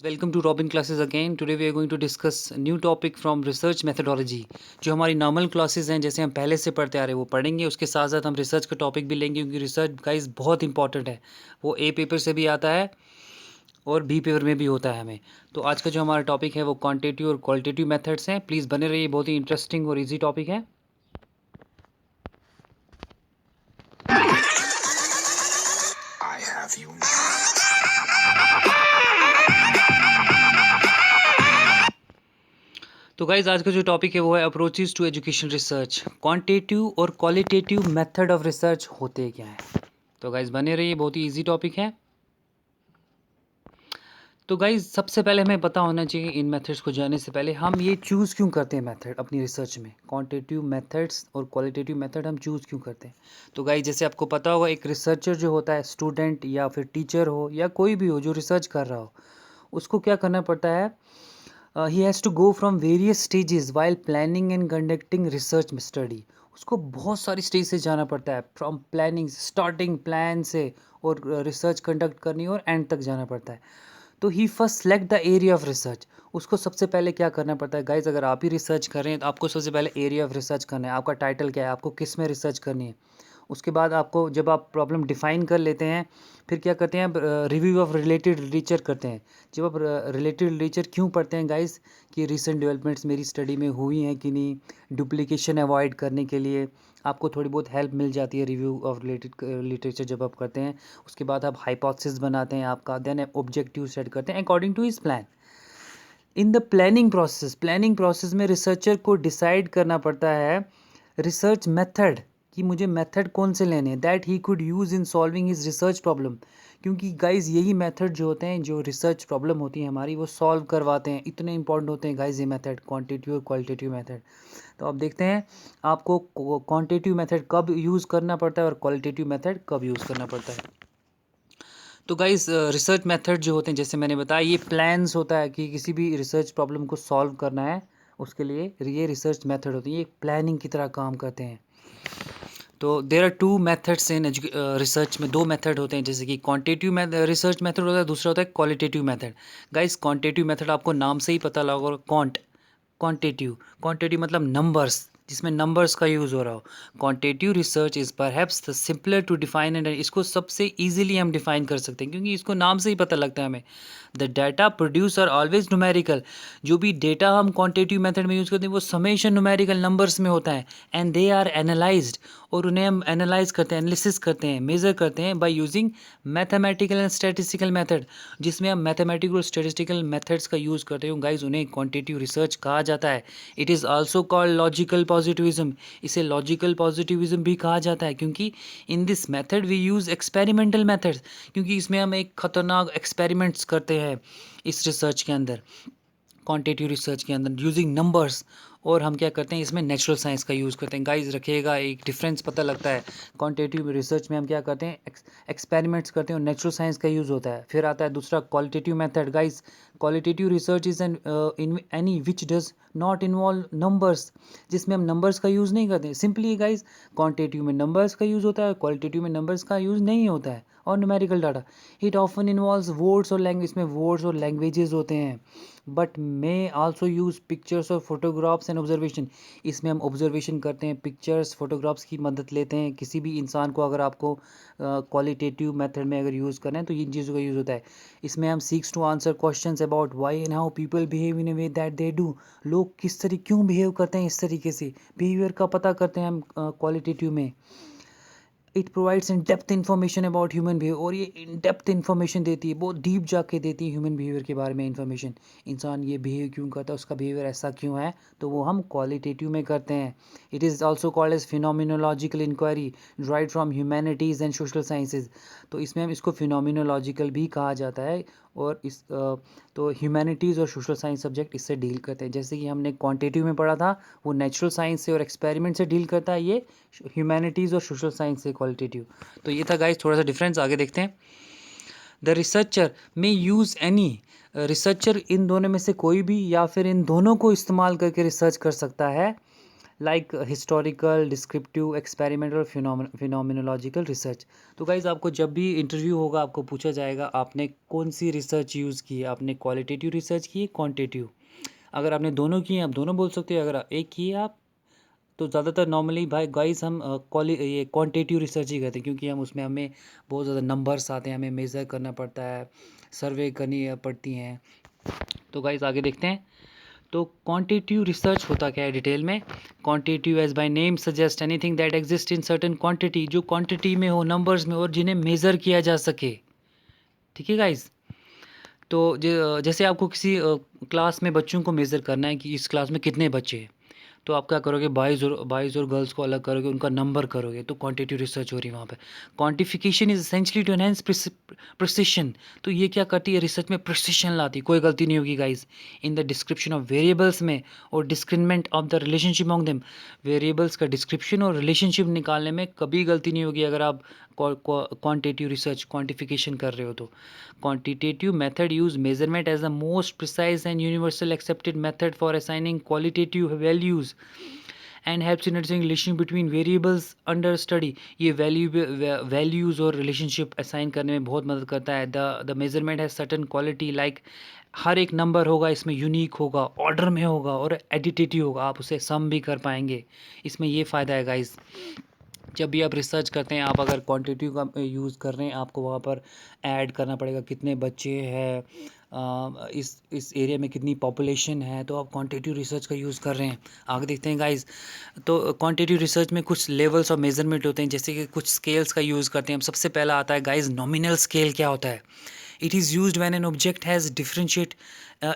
Welcome to Robin classes again. Today we are going to discuss a new topic from research methodology. जो हमारी normal classes हैं जैसे हम पहले से पढ़ते आ रहे हैं वो पढ़ेंगे, उसके साथ साथ हम रिसर्च का टॉपिक भी लेंगे क्योंकि रिसर्च गाइस बहुत इंपॉर्टेंट है। वो ए पेपर से भी आता है और बी पेपर में भी होता है हमें। तो आज का जो हमारा टॉपिक है वो क्वांटिटेटिव और क्वालिटेटिव मेथड्स हैं। प्लीज़ बने रहिए, बहुत ही इंटरेस्टिंग और ईजी टॉपिक है। I have you. तो गाइज आज का जो टॉपिक है वो है approaches to education research. Quantitative और क्वालिटेटिव मेथड ऑफ रिसर्च होते क्या है। तो गाइज बने रहिए, बहुत ही इजी टॉपिक है। तो गाइज सबसे पहले हमें पता होना चाहिए इन मेथड्स को जानने से पहले हम ये चूज़ क्यों करते हैं मेथड अपनी रिसर्च में। क्वांटिटेटिव मेथड्स और क्वालिटेटिव मेथड हम चूज़ क्यों करते हैं। तो गाइज जैसे आपको पता होगा एक रिसर्चर जो होता है, स्टूडेंट या फिर टीचर हो या कोई भी हो जो रिसर्च कर रहा हो, उसको क्या करना पड़ता है। He has to go from various stages while planning and conducting research study. उसको बहुत सारी स्टेज से जाना पड़ता है, फ्रॉम प्लानिंग स्टार्टिंग प्लान से और रिसर्च कंडक्ट करनी और एंड तक जाना पड़ता है। तो ही first select the area of research. उसको सबसे पहले क्या करना पड़ता है गाइज, अगर आप ही रिसर्च कर रहे हैं तो आपको सबसे पहले एरिया ऑफ रिसर्च करना है। आपका टाइटल क्या है, आपको किस में रिसर्च करनी है। उसके बाद आपको जब आप प्रॉब्लम डिफाइन कर लेते हैं फिर क्या करते हैं, रिव्यू ऑफ रिलेटेड लिटरेचर करते हैं। जब आप रिलेटेड लिटरेचर क्यों पढ़ते हैं गाइज, कि रिसेंट डेवलपमेंट्स मेरी स्टडी में हुई हैं कि नहीं, डुप्लीकेशन अवॉइड करने के लिए आपको थोड़ी बहुत हेल्प मिल जाती है रिव्यू ऑफ रिलेटेड लिटरेचर जब आप करते हैं। उसके बाद आप हाइपोथेसिस बनाते हैं आपका, देन ऑब्जेक्टिव सेट करते हैं according to his plan. In the planning process में रिसर्चर को डिसाइड करना पड़ता है रिसर्च मेथड, कि मुझे मेथड कौन से लेने हैं that he could use in solving his research problem. क्योंकि गाइज यही मेथड जो होते हैं, जो रिसर्च प्रॉब्लम होती है हमारी वो सॉल्व करवाते हैं। इतने इंपॉर्टेंट होते हैं गाइज ये मेथड, क्वांटिटेटिव और क्वालिटेटिव मेथड। तो अब देखते हैं आपको क्वांटिटेटिव मेथड कब यूज़ करना पड़ता है और क्वालिटेटिव मेथड कब यूज़ करना पड़ता है। तो गाइस रिसर्च मेथड जो होते हैं जैसे मैंने बताया, ये प्लान्स होता है कि किसी भी रिसर्च प्रॉब्लम को सॉल्व करना है, उसके लिए ये रिसर्च मेथड होती है, ये प्लानिंग की तरह काम करते हैं। तो there are two methods in research में, दो मेथड होते हैं, जैसे कि क्वांटिटेटिव रिसर्च मेथड होता है, दूसरा होता है qualitative method. Guys quantitative method आपको नाम से ही पता लगा, क्वांटिटेटिव क्वांटिटी मतलब नंबर्स, जिसमें नंबर्स का यूज़ हो रहा हो। Quantitative research is perhaps the simpler to define and इसको सबसे इजीली हम डिफाइन कर सकते हैं क्योंकि इसको नाम से ही पता लगता है हमें। The data produce are always numerical. जो भी डेटा हम क्वांटिटेटिव मेथड में यूज़ करते हैं वो हमेशा न्यूमेरिकल नंबर्स में होता है। एंड दे आर एनालाइज्ड, और उन्हें हम एनालाइज करते हैं, एनालिसिस करते हैं, मेज़र करते हैं by using mathematical and statistical method, जिसमें हम मैथमेटिकल और स्टैटिस्टिकल मेथड्स का यूज़ करते हैं। गाइज उन्हें क्वांटिटेटिव रिसर्च कहा जाता है। It is also called logical positivism. इसे लॉजिकल पॉजिटिविज्म भी कहा जाता है क्योंकि in this method we use experimental methods, क्योंकि इसमें हम एक खतरनाक एक्सपेरिमेंट्स करते हैं इस रिसर्च के अंदर, क्वांटिटेटिव रिसर्च के अंदर यूजिंग नंबर्स। और हम क्या करते हैं इसमें नेचुरल साइंस का यूज़ करते हैं। गाइस रखिएगा, एक डिफरेंस पता लगता है। क्वांटिटेटिव रिसर्च में हम क्या करते हैं, एक्सपेरिमेंट्स करते हैं और नेचुरल साइंस का यूज़ होता है। फिर आता है दूसरा qualitative method. Guys qualitative research is an in any which does not involve numbers, जिसमें हम नंबर्स का यूज़ नहीं करते। सिंपली गाइस क्वांटिटेटिव में नंबर्स का यूज़ होता है, क्वालिटेटिव में नंबर्स का यूज़ नहीं होता है और numerical data. It often involves words और लैंग्वेज, इसमें वर्ड्स और लैंग्वेजेस होते हैं, but may also use pictures और फोटोग्राफ्स एंड ऑब्जर्वेशन। इसमें हम ऑब्जर्वेशन करते हैं, पिक्चर्स फोटोग्राफ्स की मदद लेते हैं। किसी भी इंसान को अगर आपको क्वालिटेटिव मेथड में अगर यूज़ करना है तो इन चीज़ों का यूज़ होता है। इसमें हम seeks to answer questions about why and how people behave in a way that they do. लोग किस तरीके क्यों बिहेव करते हैं इस तरीके से, बिहेवियर का पता करते हैं हम क्वालिटेटिव में। It provides in depth information about human behaviour, और ये इन डेप्थ इन्फॉर्मेशन देती है, बहुत डीप जाके देती है ह्यूमन बिहेवियर के बारे में इन्फॉर्मेशन। इंसान ये बिहेव क्यों करता है, उसका बिहेवियर ऐसा क्यों है, तो वो हम क्वालिटेटिव में करते हैं। It is also called as phenomenological inquiry drive from humanities and social sciences. तो इसमें हम इसको फिनोमिनोलॉजिकल भी कहा जाता है, और इस तो ह्यूमैनिटीज़ और सोशल साइंस सब्जेक्ट इससे डील करते हैं। जैसे कि हमने क्वांटिटिव में पढ़ा था वो नेचुरल साइंस से और एक्सपेरिमेंट से डील करता है, ये ह्यूमैनिटीज़ और सोशल साइंस से क्वालिटेटिव। तो ये था गाइस थोड़ा सा डिफरेंस, आगे देखते हैं। द रिसर्चर में यूज़ एनी, रिसर्चर इन दोनों में से कोई भी या फिर इन दोनों को इस्तेमाल करके रिसर्च कर सकता है। लाइक हिस्टोरिकल, डिस्क्रिप्टिव, एक्सपेरिमेंटल और फिनोमिनोलॉजिकल रिसर्च। तो गाइज़ आपको जब भी इंटरव्यू होगा आपको पूछा जाएगा आपने कौन सी रिसर्च यूज़ की है, आपने क्वालिटेटिव रिसर्च की है, क्वांटिटेटिव। अगर आपने दोनों की हैं आप दोनों बोल सकते हो, अगर एक की है आप तो ज़्यादातर नॉर्मली भाई गाइस हम ये क्वांटिटेटिव रिसर्च ही करते हैं, क्योंकि हम उसमें हमें बहुत ज़्यादा नंबर्स आते हैं, हमें मेज़र करना पड़ता है, सर्वे करनी पड़ती हैं। तो गाइस आगे देखते हैं। तो क्वांटिटेटिव रिसर्च होता क्या है डिटेल में। Quantitative as by name suggest anything that exist in certain quantity, जो क्वांटिटी में हो, नंबर्स में, और जिन्हें मेज़र किया जा सके। ठीक है गाइस। तो जैसे आपको किसी क्लास में बच्चों को मेज़र करना है कि इस क्लास में कितने बच्चे हैं, तो आप क्या करोगे, बॉयज़ और गर्ल्स को अलग करोगे, उनका नंबर करोगे, तो क्वांटिटेटिव रिसर्च हो रही है वहाँ पे। Quantification is essentially to enhance precision. तो ये क्या करती है, रिसर्च में प्रिसिशन लाती है, कोई गलती नहीं होगी guys. In the description of variables में और discriminant of the relationship among them. Variables का डिस्क्रिप्शन और रिलेशनशिप निकालने में कभी गलती नहीं होगी अगर आप क्वांटिटेटिव रिसर्च क्वांटिफिकेशन कर रहे हो तो। Quantitative method use measurement as the most precise and universal accepted method for assigning qualitative values and helps in understanding relation between variables under study। ये values और relationship assign करने में बहुत मदद करता है। The measurement has certain quality like हर एक number होगा इसमें यूनिक होगा, ऑर्डर में होगा और एडिटिव होगा, आप उसे सम भी कर पाएंगे। इसमें ये फ़ायदा है गाइस। जब भी आप रिसर्च करते हैं, आप अगर क्वांटिटी का यूज़ कर रहे हैं, आपको वहाँ पर ऐड करना पड़ेगा कितने बच्चे हैं, इस एरिया में कितनी पॉपुलेशन है, तो आप क्वांटिटेटिव रिसर्च का यूज़ कर रहे हैं। आगे देखते हैं गाइस। तो क्वांटिटेटिव रिसर्च में कुछ लेवल्स और मेजरमेंट होते हैं, जैसे कि कुछ स्केल्स का यूज़ करते हैं। सबसे पहला आता है गाइस नॉमिनल स्केल। क्या होता है? It is used when an object has differentiate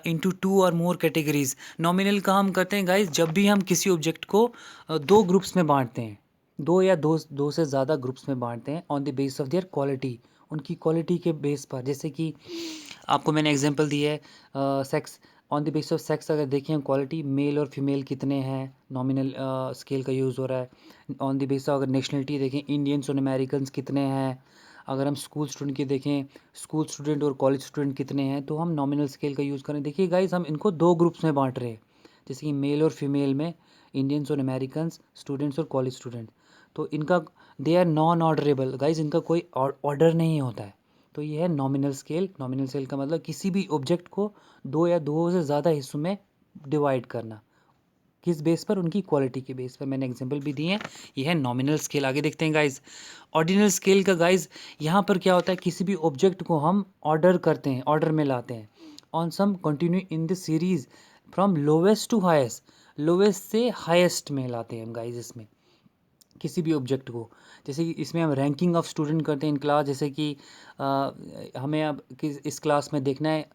into 2 और मोर कैटेगरीज। नॉमिनल का हम करते हैं गाइस जब भी हम किसी ऑब्जेक्ट को दो ग्रुप्स में बांटते हैं, दो से ज़्यादा ग्रुप्स में बांटते हैं on the base of their quality, उनकी क्वालिटी के बेस पर। जैसे कि आपको मैंने एग्जांपल दी है sex, on the base of sex अगर देखें हम क्वालिटी, मेल और फीमेल कितने हैं, नॉमिनल स्केल का यूज़ हो रहा है। ऑन द बेस ऑफ अगर नेशनलिटी देखें, इंडियंस और अमेरिकन्स कितने हैं। अगर हम स्कूल स्टूडेंट की देखें, स्कूल स्टूडेंट और कॉलेज स्टूडेंट कितने हैं, तो हम नॉमिनल स्केल का यूज़ करें। देखिए गाइस हम इनको दो ग्रुप्स में बांट रहे हैं, जैसे कि मेल और फीमेल में, इंडियंस और अमेरिकन्स, स्टूडेंट्स और कॉलेज स्टूडेंट। तो इनका दे आर नॉन ऑर्डरेबल गाइज, इनका कोई ऑर्डर नहीं होता है। तो ये है नॉमिनल स्केल। नॉमिनल स्केल का मतलब किसी भी ऑब्जेक्ट को दो या दो से ज़्यादा हिस्सों में डिवाइड करना, किस बेस पर, उनकी क्वालिटी के बेस पर। मैंने एग्जांपल भी दिए हैं। ये है नॉमिनल स्केल। आगे देखते हैं गाइज ऑर्डिनल स्केल का। गाइज यहाँ पर क्या होता है, किसी भी ऑब्जेक्ट को हम ऑर्डर करते हैं, ऑर्डर में लाते हैं on some continue in the series from lowest to highest, lowest से हाईएस्ट में लाते हैं हम गाइज इसमें किसी भी ऑब्जेक्ट को। जैसे कि इसमें हम रैंकिंग ऑफ स्टूडेंट करते हैं इन क्लास, जैसे कि हमें अब किस इस क्लास में देखना है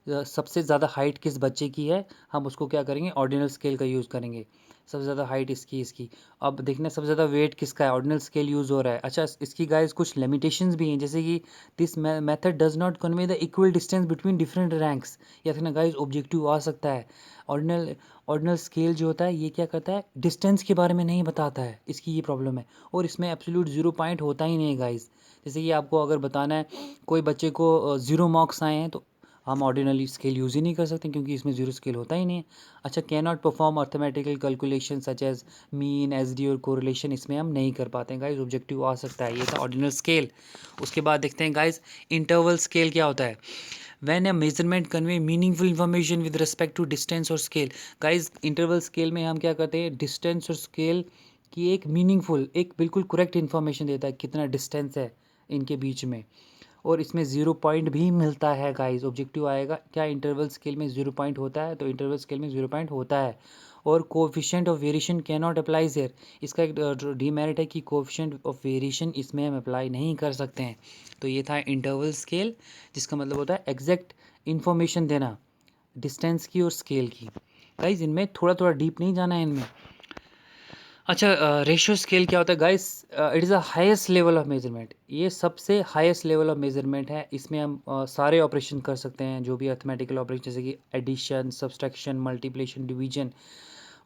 सबसे ज़्यादा हाइट किस बच्चे की है, हम उसको क्या करेंगे, ऑर्डिनल स्केल का यूज़ करेंगे। सबसे ज़्यादा हाइट इसकी। अब देखना है सबसे ज़्यादा वेट किसका है, ऑर्डिनल स्केल यूज़ हो रहा है। अच्छा इसकी गाइस कुछ लिमिटेशंस भी हैं, जैसे कि this method does not convey the equal distance between different ranks. या फिर ना गाइस ऑब्जेक्टिव आ सकता है। ऑर्डिनल ऑर्डिनल स्केल जो होता है ये क्या करता है, डिस्टेंस के बारे में नहीं बताता है, इसकी ये प्रॉब्लम है। और इसमें एब्सोल्यूट 0 पॉइंट होता ही नहीं है गाइस। जैसे कि आपको अगर बताना है कोई बच्चे को 0 मार्क्स आए हैं, तो हम ऑर्डिनली स्केल यूज़ ही नहीं कर सकते, क्योंकि इसमें 0 स्केल होता ही नहीं है। अच्छा can not perform arithmetical calculation such as mean, SD और कोरिलेशन, इसमें हम नहीं कर पाते हैं गाइस, ऑब्जेक्टिव आ सकता है। ये था ऑर्डिनल स्केल। उसके बाद देखते हैं गाइस इंटरवल स्केल क्या होता है। When a measurement convey meaningful information with respect to distance और scale। गाइज इंटरवल स्केल में हम क्या करते हैं, डिस्टेंस और स्केल की एक मीनिंगफुल, एक बिल्कुल करेक्ट इन्फॉर्मेशन देता है कितना डिस्टेंस है इनके बीच में। और इसमें 0 पॉइंट भी मिलता है गाइज। ऑब्जेक्टिव आएगा क्या, इंटरवल स्केल में 0 पॉइंट होता है, तो इंटरवल स्केल में 0 पॉइंट होता है। और coefficient of variation can not apply here. इसका एक डीमेरिट है कि कोफिशिएंट ऑफ वेरिएशन इसमें हम अप्लाई नहीं कर सकते हैं। तो ये था इंटरवल स्केल, जिसका मतलब होता है एग्जैक्ट इन्फॉर्मेशन देना डिस्टेंस की और स्केल की। गाइज इनमें थोड़ा थोड़ा डीप नहीं जाना है इनमें। अच्छा रेशियो स्केल क्या होता है guys, it is a highest level of measurement. ये सबसे हाईएस्ट लेवल ऑफ मेजरमेंट है। इसमें हम सारे ऑपरेशन कर सकते हैं, जो भी अर्थमेटिकल ऑपरेशन, जैसे कि एडिशन, सब्सट्रैक्शन, मल्टीप्लिकेशन, डिवीजन।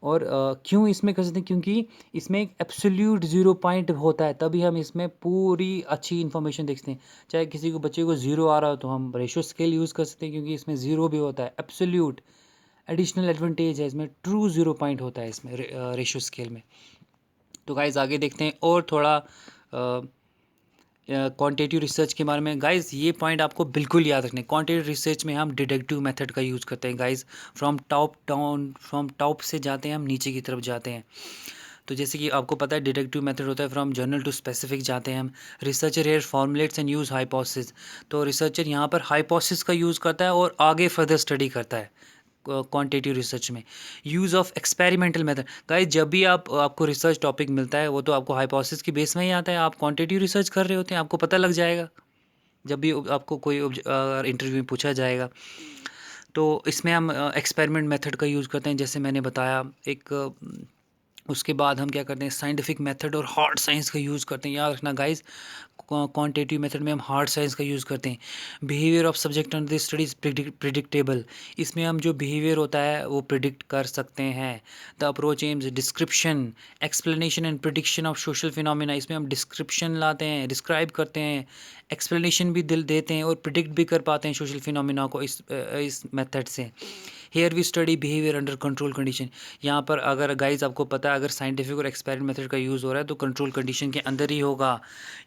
और क्यों इसमें कर सकते हैं, क्योंकि इसमें एक एब्सोल्यूट 0 पॉइंट होता है, तभी हम इसमें पूरी अच्छी इन्फॉर्मेशन देखते हैं। चाहे किसी को बच्चे को 0 आ रहा हो तो हम रेशियो स्केल यूज़ कर सकते हैं, क्योंकि इसमें 0 भी होता है, एब्सोल्यूट एडिशनल एडवांटेज है इसमें, ट्रू ज़ीरो पॉइंट होता है इसमें रेशियो स्केल में। तो गाइज आगे देखते हैं और थोड़ा क्वांटिटेटिव रिसर्च के बारे में। गाइज ये पॉइंट आपको बिल्कुल याद रखना है, क्वांटिटेटिव रिसर्च में हम डिडक्टिव मेथड का यूज़ करते हैं guys. From top down, from top से जाते हैं हम नीचे की तरफ जाते हैं। तो जैसे कि आपको पता है डिडक्टिव मेथड होता है फ्रॉम जनरल टू स्पेसिफिक जाते हैं हम। Researcher here formulates and use hypothesis, तो रिसर्चर यहाँ पर हाइपोथेसिस का यूज़ करता है और आगे फर्दर स्टडी करता है क्वांटिटेटिव रिसर्च में। Use of experimental method, guys जब भी आपको रिसर्च टॉपिक मिलता है वो तो आपको हाइपोथेसिस की बेस में ही आता है। आप क्वांटिटेटिव रिसर्च कर रहे होते हैं, आपको पता लग जाएगा जब भी आपको कोई इंटरव्यू में पूछा जाएगा। तो इसमें हम एक्सपेरिमेंट मेथड का यूज़ करते हैं, जैसे मैंने बताया एक उसके बाद हम क्या करते हैं, साइंटिफिक मेथड और हार्ड साइंस का यूज़ करते हैं। याद रखना गाइस, क्वांटिटेटिव मेथड में हम हार्ड साइंस का यूज़ करते हैं। Behaviour of subject under this study is predictable, इसमें हम जो बिहेवियर होता है वो प्रिडिक्ट कर सकते हैं। The approach AIIMS description, explanation and prediction of social phenomena, इसमें हम डिस्क्रिप्शन लाते हैं, डिस्क्राइब करते हैं, एक्सप्लेनेशन भी देते हैं और प्रिडिक्ट भी कर पाते हैं सोशल फिनोमिना को इस मेथड से। Here we study behaviour under control condition, यहाँ पर अगर गाइज आपको पता है अगर साइंटिफिक और एक्सपेरिमेंट मेथड का यूज़ हो रहा है तो कंट्रोल कंडीशन के अंदर ही होगा।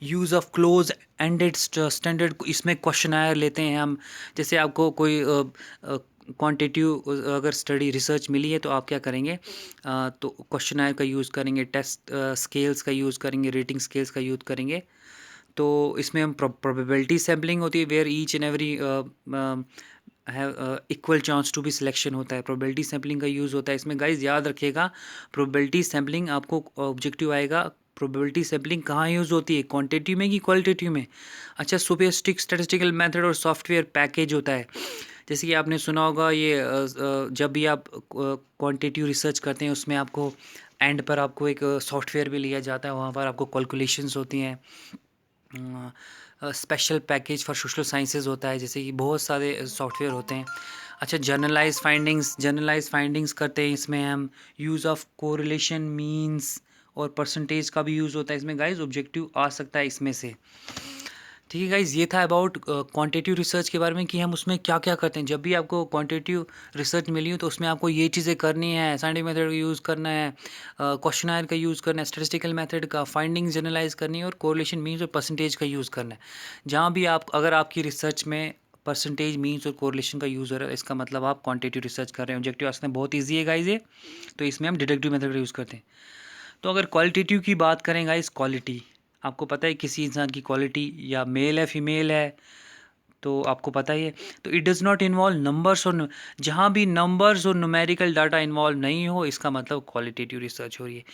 Use of close ended standard, इसमें क्वेश्चनायर लेते हैं हम। जैसे आपको कोई क्वांटिटेटिव अगर स्टडी रिसर्च मिली है तो आप क्या करेंगे, तो क्वेश्चनायर का यूज़ करेंगे, टेस्ट स्केल्स का यूज़ करेंगे, रेटिंग स्केल्स का यूज़ करेंगे। तो इसमें हम प्रोबेबिलिटी सैम्पलिंग होती है, where each and every have equal chance to be selection होता है, प्रोबेबिलिटी सैम्पलिंग का यूज़ होता है इसमें। गाइज याद रखिएगा, प्रोबेबिलिटी सैम्पलिंग आपको ऑब्जेक्टिव आएगा। प्रोबेबिलिटी सैम्पलिंग कहाँ यूज़ होती है, क्वांटिटेटिव में कि क्वालिटेटिव में? अच्छा, सोफिस्टिक स्टैटिस्टिकल मेथड और सॉफ्टवेयर पैकेज होता है। जैसे कि आपने सुना होगा ये जब भी आप क्वांटिटेटिव रिसर्च करते हैं उसमें आपको एंड पर आपको एक सॉफ्टवेयर भी लिया जाता है, वहाँ पर आपको कैलकुलेशंस होती हैं। Special package for social sciences होता है, जैसे कि बहुत सारे सॉफ्टवेयर होते हैं। अच्छा, जनरलाइज फाइंडिंग्स करते हैं इसमें हम। यूज़ ऑफ कोरिलेशन, मीन्स और परसेंटेज का भी यूज़ होता है इसमें। गाइज ऑब्जेक्टिव आ सकता है इसमें से। ठीक है गाइज, ये था अबाउट क्वांटिटेटिव रिसर्च के बारे में कि हम उसमें क्या क्या करते हैं। जब भी आपको क्वांटिटेटिव रिसर्च मिली हो तो उसमें आपको ये चीज़ें करनी है, साइंटिफिक मेथड का यूज़ करना है, क्वेश्चनायर का यूज़ करना है, स्टैटिस्टिकल मेथड का, फाइंडिंग्स जनरलाइज करनी है और कोरिलेशन, मीन्स और परसेंटेज का यूज़ करना है। जहाँ भी आप अगर आपकी रिसर्च में परसेंटेज, मीन्स और कोरिलेशन का यूज़ हो रहा है, इसका मतलब आप क्वांटिटेटिव रिसर्च कर रहे हैं। ऑब्जेक्टिव आंसर बहुत ईजी है गाइज ये, तो इसमें हम डिडक्टिव मेथड का यूज़ करते हैं। तो अगर क्वालिटेटिव की बात करें गाइस, क्वालिटी आपको पता है किसी इंसान की क्वालिटी या मेल है फीमेल है, तो आपको पता ही है। तो it does not involve numbers और जहाँ भी नंबर्स और न्यूमेरिकल डाटा इन्वॉल्व नहीं हो, इसका मतलब क्वालिटेटिव रिसर्च हो रही है।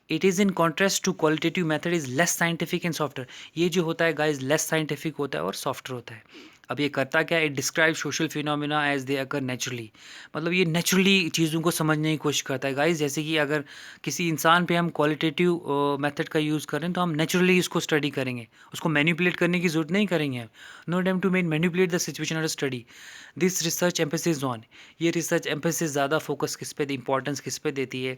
It is in contrast to qualitative method is less scientific and software, ये जो होता है गाइज लेस साइंटिफिक होता है और सॉफ्टवेयर होता है। अब ये करता क्या है, it describe social phenomena as they occur naturally, मतलब ये नेचुरली चीज़ों को समझने की कोशिश करता है गाइज। जैसे कि अगर किसी इंसान पे हम क्वालिटेटिव मेथड का यूज़ करें तो हम नेचुरली इसको स्टडी करेंगे, उसको मैनिपुलेट करने की जरूरत नहीं करेंगे। No time to manipulate the situation और study this research emphasis on, ये रिसर्च एम्फेसिस ज़्यादा फोकस किस पे, इंपॉर्टेंस किस पे देती है,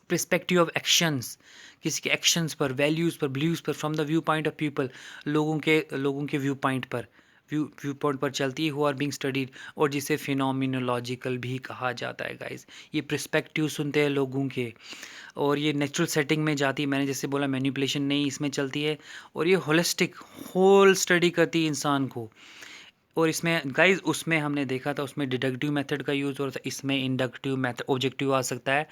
पर्सपेक्टिव ऑफ एक्शंस, किसी के एक्शंस पर, वैल्यूज़ पर, बिलीव्स पर, from the view point of people, लोगों के व्यू पॉइंट पर, व्यू पॉइंट पर चलती है, हु आर बीइंग स्टडीड, और जिसे फिनोमिनोलॉजिकल भी कहा जाता है गाइस। ये पर्सपेक्टिव सुनते हैं लोगों के, और ये नेचुरल सेटिंग में जाती है, मैंने जैसे बोला मैनिपुलेशन नहीं इसमें चलती है, और ये होलिस्टिक होल स्टडी करती है इंसान को। और इसमें गाइज उसमें हमने देखा था उसमें डिडक्टिव मेथड का यूज़ हो रहा था, इसमें इंडक्टिव मेथड, ऑब्जेक्टिव आ सकता है।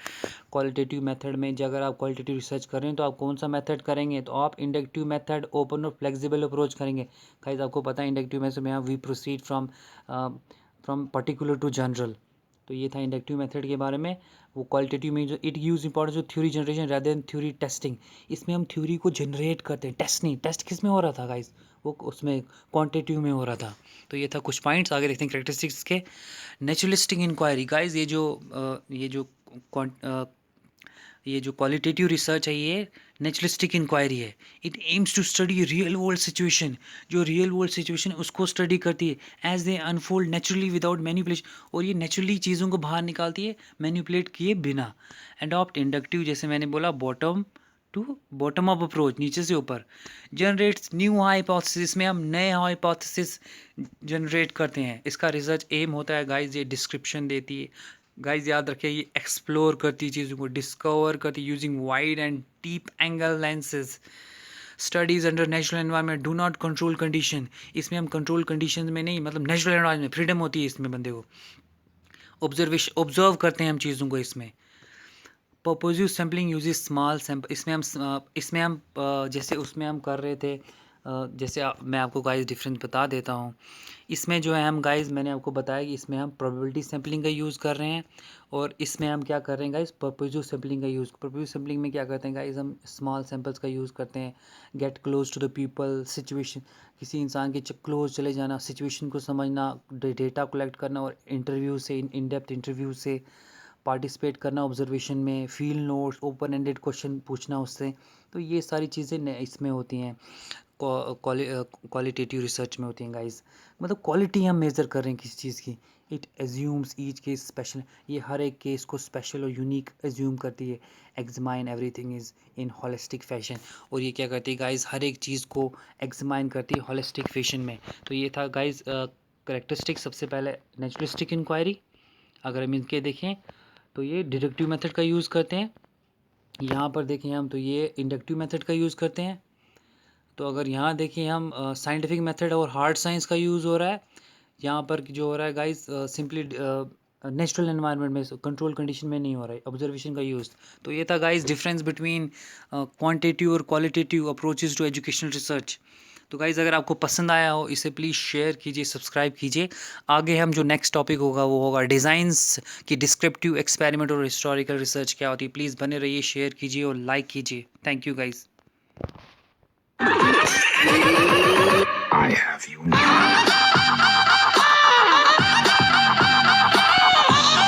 क्वालिटेटिव मेथड में अगर आप क्वालिटेटिव रिसर्च कर रहे हैं तो आप कौन सा मेथड करेंगे, तो आप इंडक्टिव मेथड, ओपन और फ्लेक्सिबल अप्रोच करेंगे। गाइज आपको पता है इंडक्टिव मेथड में we proceed from particular to general, तो ये था इंडक्टिव मेथड के बारे में। वो क्वालिटेटिव में जो it use importance of theory generation rather than theory testing, इसमें हम थ्योरी को जनरेट करते हैं, टेस्ट नहीं। टेस्ट किस में हो रहा था गाइज, वो उसमें क्वांटिटेटिव में हो रहा था। तो ये था कुछ पॉइंट्स, आगे देखते हैं कैरेक्टरिस्टिक्स के। नेचुरलिस्टिक इंक्वायरी गाइज, ये जो क्वालिटेटिव रिसर्च है ये नेचुरलिस्टिक इंक्वायरी है। It aims to study real world situation, जो रियल वर्ल्ड सिचुएशन है उसको स्टडी करती है as they unfold naturally without manipulation, और ये नेचुरली चीज़ों को बाहर निकालती है मैनिपुलेट किए बिना। एडॉप्ट इंडक्टिव, जैसे मैंने बोला bottom to bottom up approach, नीचे से ऊपर। जनरेट्स न्यू हाइपोथेसिस, में हम नए हाइपोथेसिस जनरेट करते हैं। इसका रिसर्च एम होता है गाइज, ये डिस्क्रिप्शन देती है, गाइज याद रखिए, ये एक्सप्लोर करती है चीज़ों को, डिस्कवर करती है using wide and deep angle lenses, studies under natural environment, do not control condition. इसमें हम कंट्रोल कंडीशन में नहीं, मतलब नेचुरल एनवायरनमेंट में फ्रीडम होती है इसमें बंदे को। ऑब्जर्व करते हैं हम चीज़ों को इसमें। पर्पोजिव सैम्पलिंग यूजेस स्मॉल सैम्पल, इसमें हम जैसे उसमें हम कर रहे थे, जैसे मैं आपको गाइस डिफरेंस बता देता हूँ। इसमें जो है हम गाइस, मैंने आपको बताया कि इसमें हम प्रोबेबिलिटी सैम्पलिंग का यूज़ कर रहे हैं, और इसमें हम क्या कर रहे हैं गाइस, पर्पोजिव सैम्पलिंग का यूज़। पर्पोजिव सैम्पलिंग में क्या करते हैं गाइस, हम स्मॉल सैम्पल्स का यूज़ करते हैं, get close to the people, situation, किसी इंसान के क्लोज चले जाना, सिचुएशन को समझना, डेटा कलेक्ट करना, और इंटरव्यू से, इन डेप्थ इंटरव्यू से पार्टिसिपेट करना, ऑब्जर्वेशन में, field notes, open ended question पूछना उससे। तो ये सारी चीज़ें इसमें होती हैं, क्वालिटेटिव रिसर्च में होती हैं गाइस। मतलब क्वालिटी हम मेज़र कर रहे हैं किसी चीज़ की। It assumes each case special, ये हर एक केस को स्पेशल और यूनिक एज्यूम करती है। Examine everything is in holistic fashion, और ये क्या करती है गाइस, हर एक चीज़ को एग्जामाइन करती है होलिस्टिक फैशन में। तो ये था गाइस करेक्टरिस्टिक, सबसे पहले नेचुरलिस्टिक इंक्वायरी। अगर हम इनके देखें तो ये डिडक्टिव मेथड का यूज़ करते हैं। यहाँ पर देखें हम तो ये इंडक्टिव मेथड का यूज़ करते हैं। तो अगर यहाँ देखें हम साइंटिफिक मेथड और हार्ड साइंस का यूज़ हो रहा है। यहाँ पर जो हो रहा है गाइस, सिंपली नेचुरल एनवायरनमेंट में, कंट्रोल कंडीशन में नहीं हो रहा है, ऑब्जर्वेशन का यूज़। तो ये था गाइस डिफरेंस बिटवीन क्वांटिटेटिव और qualitative approaches to educational research. तो गाइज़ अगर आपको पसंद आया हो, इसे प्लीज़ शेयर कीजिए, सब्सक्राइब कीजिए। आगे हम जो नेक्स्ट टॉपिक होगा वो होगा डिज़ाइंस की डिस्क्रिप्टिव एक्सपेरिमेंट और हिस्टोरिकल रिसर्च क्या होती है। प्लीज़ बने रहिए, शेयर कीजिए और लाइक कीजिए। Thank you guys. I have you now.